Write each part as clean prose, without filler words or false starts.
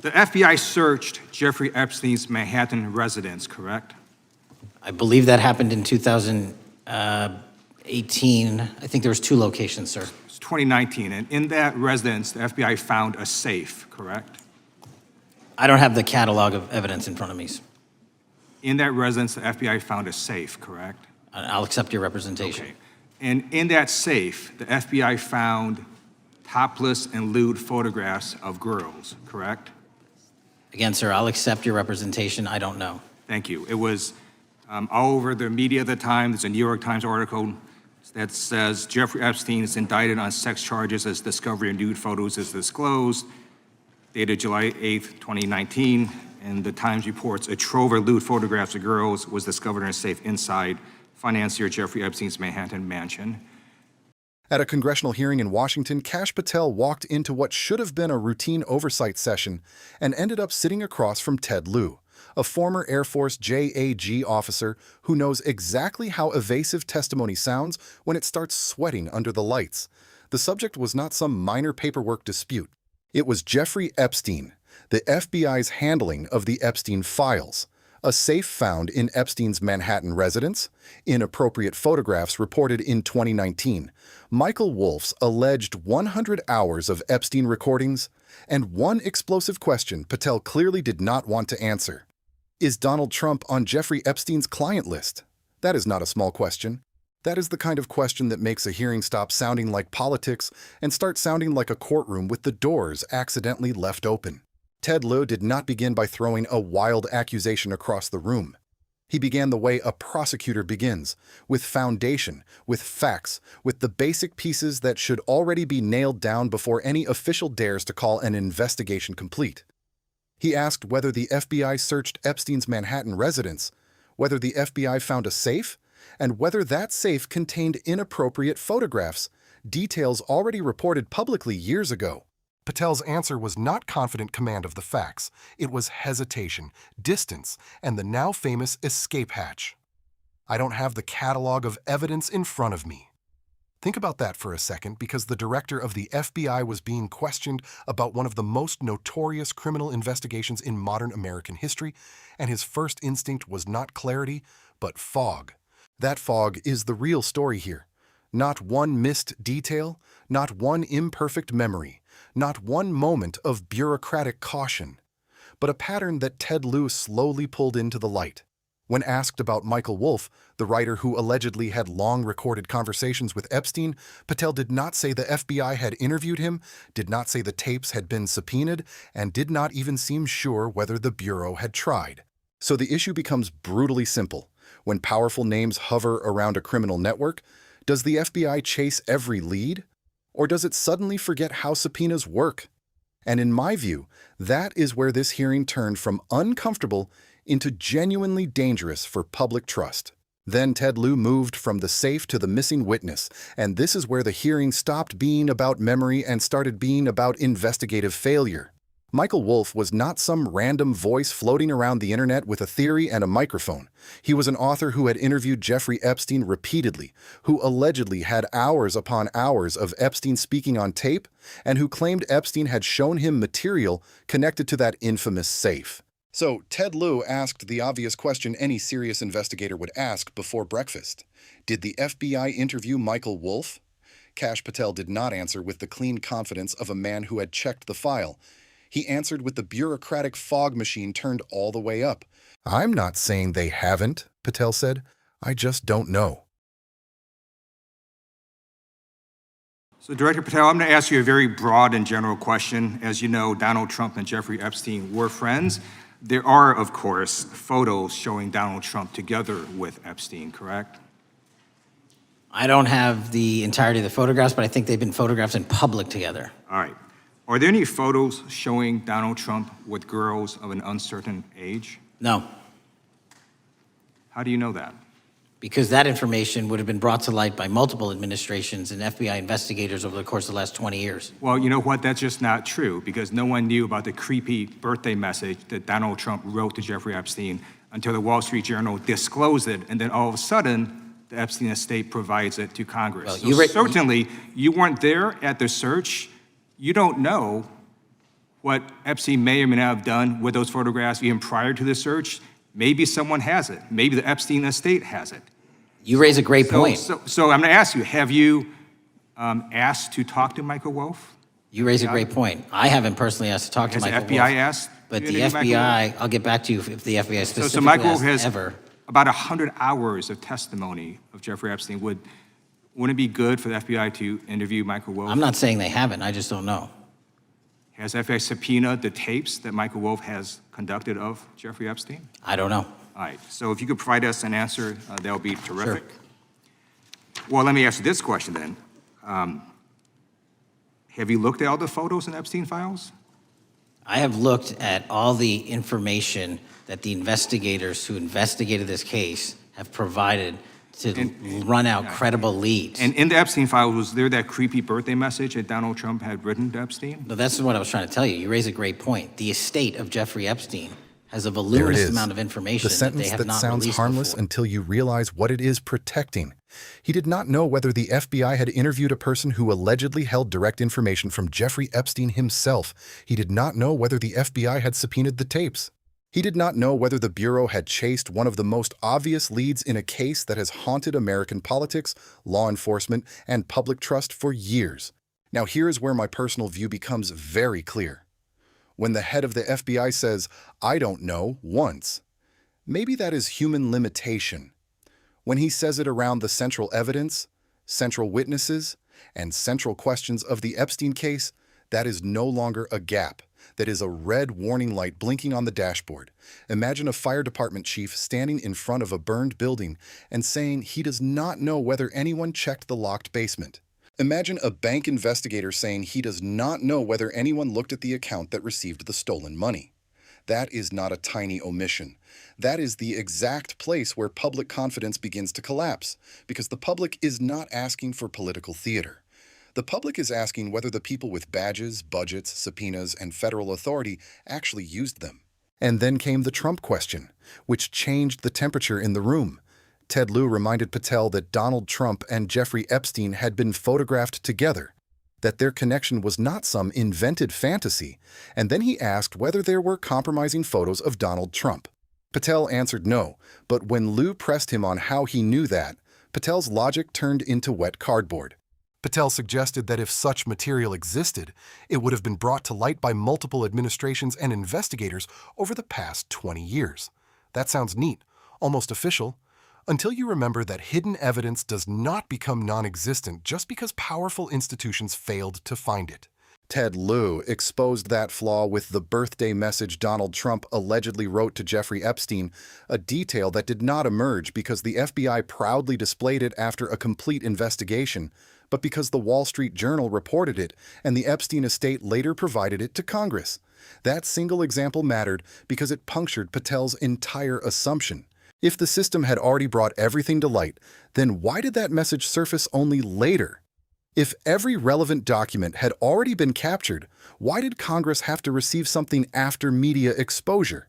The FBI searched Jeffrey Epstein's Manhattan residence, correct? I believe that happened in 2018. I think there was 2 locations, sir. It's 2019, and in that residence, the FBI found a safe, correct? I don't have the catalog of evidence in front of me. In that residence, the FBI found a safe, correct? I'll accept your representation. Okay. And in that safe, the FBI found topless and lewd photographs of girls, correct? Again, sir, I'll accept your representation. I don't know. Thank you. It was all over the media at the time. There's a New York Times article that says Jeffrey Epstein is indicted on sex charges as discovery of nude photos is disclosed, dated July 8th, 2019. And the Times reports a trove of lewd photographs of girls was discovered in a safe inside financier Jeffrey Epstein's Manhattan mansion. At a congressional hearing in Washington, Kash Patel walked into what should have been a routine oversight session and ended up sitting across from Ted Lieu, a former Air Force JAG officer who knows exactly how evasive testimony sounds when it starts sweating under the lights. The subject was not some minor paperwork dispute. It was Jeffrey Epstein, the FBI's handling of the Epstein files, a safe found in Epstein's Manhattan residence, inappropriate photographs reported in 2019, Michael Wolff's alleged 100 hours of Epstein recordings, and one explosive question Patel clearly did not want to answer. Is Donald Trump on Jeffrey Epstein's client list? That is not a small question. That is the kind of question that makes a hearing stop sounding like politics and start sounding like a courtroom with the doors accidentally left open. Ted Lieu did not begin by throwing a wild accusation across the room. He began the way a prosecutor begins, with foundation, with facts, with the basic pieces that should already be nailed down before any official dares to call an investigation complete. He asked whether the FBI searched Epstein's Manhattan residence, whether the FBI found a safe, and whether that safe contained inappropriate photographs, details already reported publicly years ago. Patel's answer was not confident command of the facts. It was hesitation, distance, and the now famous escape hatch. I don't have the catalog of evidence in front of me. Think about that for a second, because the director of the FBI was being questioned about one of the most notorious criminal investigations in modern American history, and his first instinct was not clarity, but fog. That fog is the real story here. Not one missed detail, not one imperfect memory, not one moment of bureaucratic caution, but a pattern that Ted Lieu slowly pulled into the light. When asked about Michael Wolff, the writer who allegedly had long recorded conversations with Epstein, Patel did not say the FBI had interviewed him, did not say the tapes had been subpoenaed, and did not even seem sure whether the Bureau had tried. So the issue becomes brutally simple. When powerful names hover around a criminal network, does the FBI chase every lead? Or does it suddenly forget how subpoenas work? And in my view, that is where this hearing turned from uncomfortable into genuinely dangerous for public trust. Then Ted Lieu moved from the safe to the missing witness, and this is where the hearing stopped being about memory and started being about investigative failure. Michael Wolff was not some random voice floating around the internet with a theory and a microphone. He was an author who had interviewed Jeffrey Epstein repeatedly, who allegedly had hours upon hours of Epstein speaking on tape, and who claimed Epstein had shown him material connected to that infamous safe. So Ted Lieu asked the obvious question any serious investigator would ask before breakfast. Did the FBI interview Michael Wolff? Kash Patel did not answer with the clean confidence of a man who had checked the file. He answered with the bureaucratic fog machine turned all the way up. I'm not saying they haven't, Patel said. I just don't know. So, Director Patel, I'm going to ask you a very broad and general question. As you know, Donald Trump and Jeffrey Epstein were friends. There are, of course, photos showing Donald Trump together with Epstein, correct? I don't have the entirety of the photographs, but I think they've been photographed in public together. All right. Are there any photos showing Donald Trump with girls of an uncertain age? No, How do you know that? because that information would have been brought to light by multiple administrations and FBI investigators over the course of the last 20 years. Well, you know what? That's just not true, because no one knew about the creepy birthday message that Donald Trump wrote to Jeffrey Epstein until the Wall Street Journal disclosed it, and then all of a sudden, the Epstein estate provides it to Congress. Well, So certainly, you weren't there at the search. You don't know what Epstein may or may not have done with those photographs even prior to the search. Maybe someone has it. Maybe the Epstein estate has it. You raise a great point. So I'm going to ask you, have you asked to talk to Michael Wolff? You raise a great point. I haven't personally asked to talk to Has the Michael FBI Wolff, asked? but you the to interview Michael Wolff? FBI, I'll get back to you if the FBI So specifically Michael Wolff has has ever. about 100 hours of testimony of Jeffrey Epstein. Wouldn't it be good for the FBI to interview Michael Wolff? I'm not saying they haven't, I just don't know. Has FBI subpoenaed the tapes that Michael Wolff has conducted of Jeffrey Epstein? I don't know. All right, so if you could provide us an answer, that would be terrific. Well, let me ask you this question then. Have you looked at all the photos in Epstein files? I have looked at all the information that the investigators who investigated this case have provided to run out credible leads. And in the Epstein files, was there that creepy birthday message that Donald Trump had written to Epstein? No, that's what I was trying to tell you. You raise a great point. The estate of Jeffrey Epstein has a There it voluminous is. amount of information The that sentence they have that not sounds released harmless before. until you realize what it is protecting. He did not know whether the FBI had interviewed a person who allegedly held direct information from Jeffrey Epstein himself. He did not know whether the FBI had subpoenaed the tapes. He did not know whether the Bureau had chased one of the most obvious leads in a case that has haunted American politics, law enforcement, and public trust for years. Now here is where my personal view becomes very clear. When the head of the FBI says, "I don't know," once, maybe that is human limitation. When he says it around the central evidence, central witnesses, and central questions of the Epstein case, that is no longer a gap. That is a red warning light blinking on the dashboard. Imagine a fire department chief standing in front of a burned building and saying he does not know whether anyone checked the locked basement. Imagine a bank investigator saying he does not know whether anyone looked at the account that received the stolen money. That is not a tiny omission. That is the exact place where public confidence begins to collapse, because the public is not asking for political theater. The public is asking whether the people with badges, budgets, subpoenas, and federal authority actually used them. And then came the Trump question, which changed the temperature in the room. Ted Lieu reminded Patel that Donald Trump and Jeffrey Epstein had been photographed together, that their connection was not some invented fantasy, and then he asked whether there were compromising photos of Donald Trump. Patel answered no, but when Lieu pressed him on how he knew that, Patel's logic turned into wet cardboard. Patel suggested that if such material existed, it would have been brought to light by multiple administrations and investigators over the past 20 years. That sounds neat, almost official, until you remember that hidden evidence does not become non-existent just because powerful institutions failed to find it. Ted Lieu exposed that flaw with the birthday message Donald Trump allegedly wrote to Jeffrey Epstein, a detail that did not emerge because the FBI proudly displayed it after a complete investigation, but because the Wall Street Journal reported it and the Epstein estate later provided it to Congress. That single example mattered because it punctured Patel's entire assumption. If the system had already brought everything to light, then why did that message surface only later? If every relevant document had already been captured, why did Congress have to receive something after media exposure?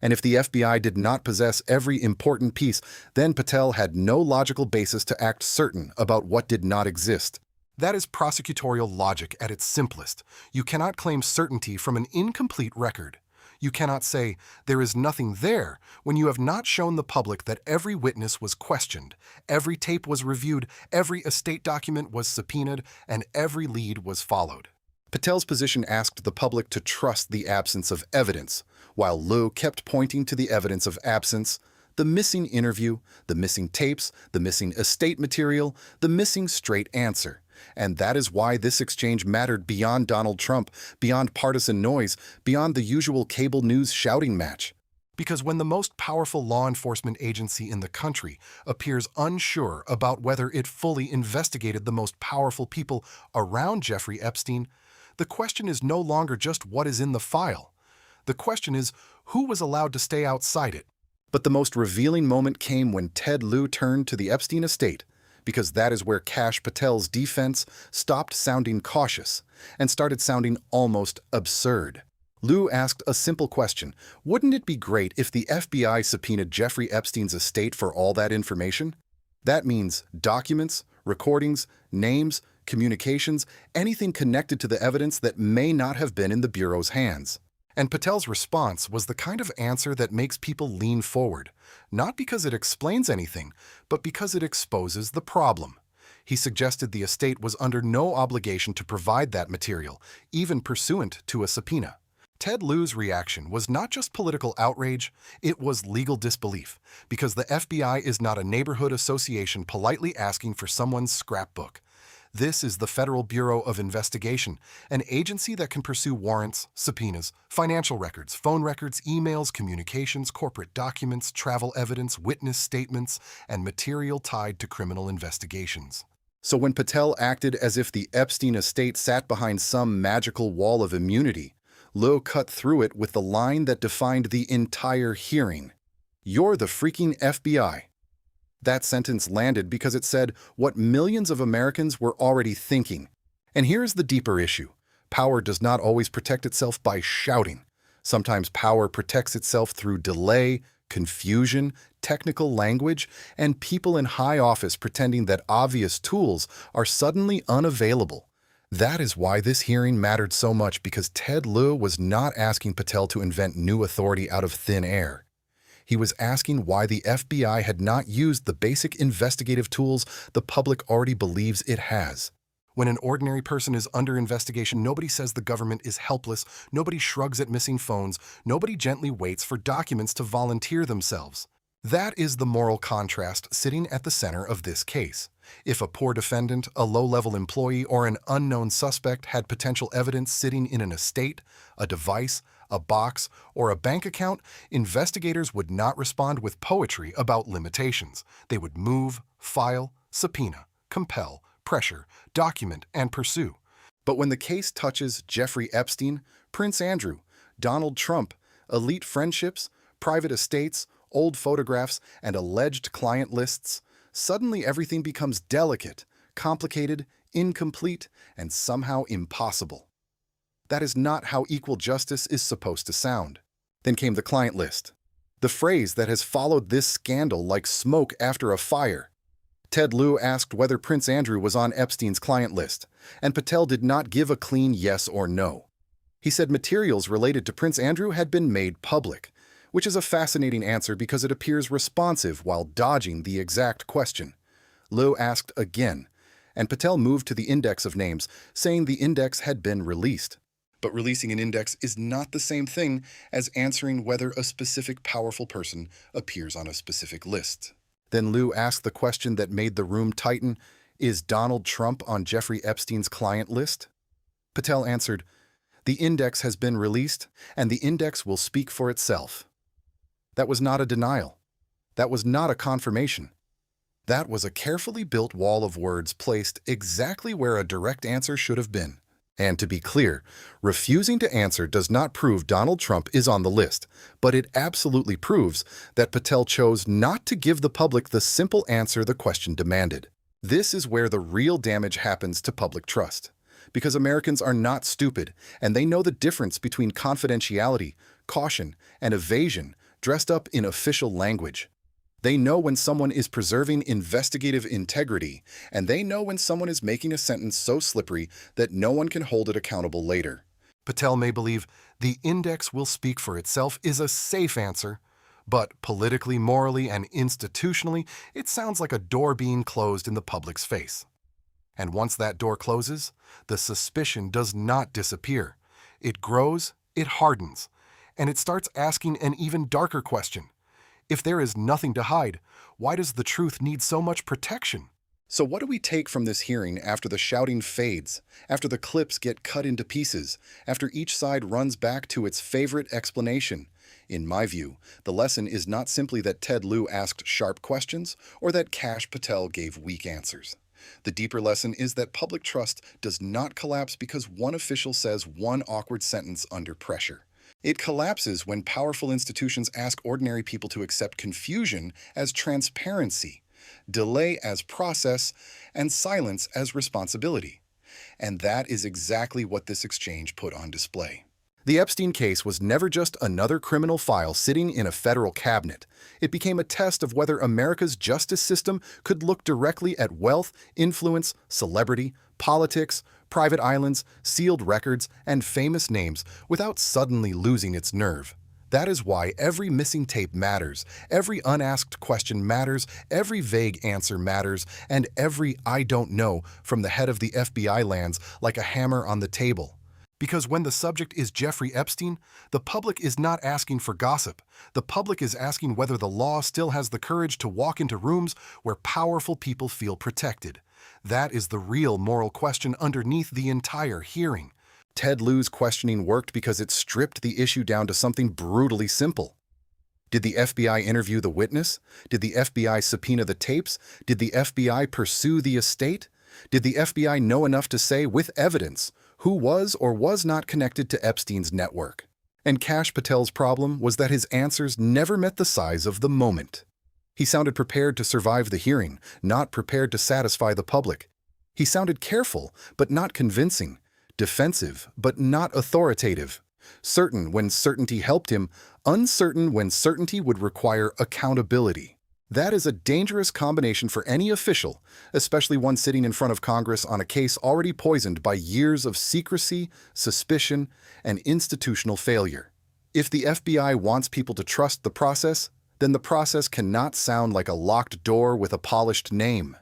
And if the FBI did not possess every important piece, then Patel had no logical basis to act certain about what did not exist. That is prosecutorial logic at its simplest. You cannot claim certainty from an incomplete record. You cannot say, there is nothing there, when you have not shown the public that every witness was questioned, every tape was reviewed, every estate document was subpoenaed, and every lead was followed. Patel's position asked the public to trust the absence of evidence, while Lieu kept pointing to the evidence of absence, the missing interview, the missing tapes, the missing estate material, the missing straight answer. And that is why this exchange mattered beyond Donald Trump, beyond partisan noise, beyond the usual cable news shouting match. Because when the most powerful law enforcement agency in the country appears unsure about whether it fully investigated the most powerful people around Jeffrey Epstein, the question is no longer just what is in the file. The question is who was allowed to stay outside it. But the most revealing moment came when Ted Lieu turned to the Epstein estate, because that is where Kash Patel's defense stopped sounding cautious and started sounding almost absurd. Lieu asked a simple question: wouldn't it be great if the FBI subpoenaed Jeffrey Epstein's estate for all that information? That means documents, recordings, names, communications, anything connected to the evidence that may not have been in the Bureau's hands. And Patel's response was the kind of answer that makes people lean forward, not because it explains anything, but because it exposes the problem. He suggested the estate was under no obligation to provide that material, even pursuant to a subpoena. Ted Lieu's reaction was not just political outrage, it was legal disbelief, because the FBI is not a neighborhood association politely asking for someone's scrapbook. This is the Federal Bureau of Investigation, an agency that can pursue warrants, subpoenas, financial records, phone records, emails, communications, corporate documents, travel evidence, witness statements, and material tied to criminal investigations. So when Patel acted as if the Epstein estate sat behind some magical wall of immunity, Lieu cut through it with the line that defined the entire hearing. "You're the freaking FBI." That sentence landed because it said what millions of Americans were already thinking. And here's the deeper issue. Power does not always protect itself by shouting. Sometimes power protects itself through delay, confusion, technical language, and people in high office pretending that obvious tools are suddenly unavailable. That is why this hearing mattered so much, because Ted Lieu was not asking Patel to invent new authority out of thin air. He was asking why the FBI had not used the basic investigative tools the public already believes it has. When an ordinary person is under investigation, nobody says the government is helpless, nobody shrugs at missing phones, nobody gently waits for documents to volunteer themselves. That is the moral contrast sitting at the center of this case. If a poor defendant, a low-level employee, or an unknown suspect had potential evidence sitting in an estate, a device, a box, or a bank account, investigators would not respond with poetry about limitations. They would move, file, subpoena, compel, pressure, document, and pursue. But when the case touches Jeffrey Epstein, Prince Andrew, Donald Trump, elite friendships, private estates, old photographs, and alleged client lists, suddenly everything becomes delicate, complicated, incomplete, and somehow impossible. That is not how equal justice is supposed to sound. Then came the client list, the phrase that has followed this scandal like smoke after a fire. Ted Lieu asked whether Prince Andrew was on Epstein's client list, and Patel did not give a clean yes or no. He said materials related to Prince Andrew had been made public, which is a fascinating answer because it appears responsive while dodging the exact question. Lieu asked again, and Patel moved to the index of names, saying the index had been released. But releasing an index is not the same thing as answering whether a specific powerful person appears on a specific list. Then Lieu asked the question that made the room tighten, is Donald Trump on Jeffrey Epstein's client list? Patel answered, the index has been released, and the index will speak for itself. That was not a denial. That was not a confirmation. That was a carefully built wall of words placed exactly where a direct answer should have been. And to be clear, refusing to answer does not prove Donald Trump is on the list, but it absolutely proves that Patel chose not to give the public the simple answer the question demanded. This is where the real damage happens to public trust, because Americans are not stupid, and they know the difference between confidentiality, caution, and evasion dressed up in official language. They know when someone is preserving investigative integrity, and they know when someone is making a sentence so slippery that no one can hold it accountable later. Patel may believe the index will speak for itself is a safe answer, but politically, morally, and institutionally, it sounds like a door being closed in the public's face. And once that door closes, the suspicion does not disappear. It grows, it hardens, and it starts asking an even darker question. If there is nothing to hide, why does the truth need so much protection? So what do we take from this hearing after the shouting fades, after the clips get cut into pieces, after each side runs back to its favorite explanation? In my view, the lesson is not simply that Ted Lieu asked sharp questions or that Kash Patel gave weak answers. The deeper lesson is that public trust does not collapse because one official says one awkward sentence under pressure. It collapses when powerful institutions ask ordinary people to accept confusion as transparency, delay as process, and silence as responsibility. And that is exactly what this exchange put on display. The Epstein case was never just another criminal file sitting in a federal cabinet. It became a test of whether America's justice system could look directly at wealth, influence, celebrity, politics, private islands, sealed records, and famous names without suddenly losing its nerve. That is why every missing tape matters, every unasked question matters, every vague answer matters, and every "I don't know" from the head of the FBI lands like a hammer on the table. Because when the subject is Jeffrey Epstein, the public is not asking for gossip. The public is asking whether the law still has the courage to walk into rooms where powerful people feel protected. That is the real moral question underneath the entire hearing. Ted Lieu's questioning worked because it stripped the issue down to something brutally simple. Did the FBI interview the witness? Did the FBI subpoena the tapes? Did the FBI pursue the estate? Did the FBI know enough to say, with evidence, who was or was not connected to Epstein's network? And Kash Patel's problem was that his answers never met the size of the moment. He sounded prepared to survive the hearing, not prepared to satisfy the public. He sounded careful, but not convincing. Defensive, but not authoritative. Certain when certainty helped him, uncertain when certainty would require accountability. That is a dangerous combination for any official, especially one sitting in front of Congress on a case already poisoned by years of secrecy, suspicion, and institutional failure. If the FBI wants people to trust the process, then the process cannot sound like a locked door with a polished name.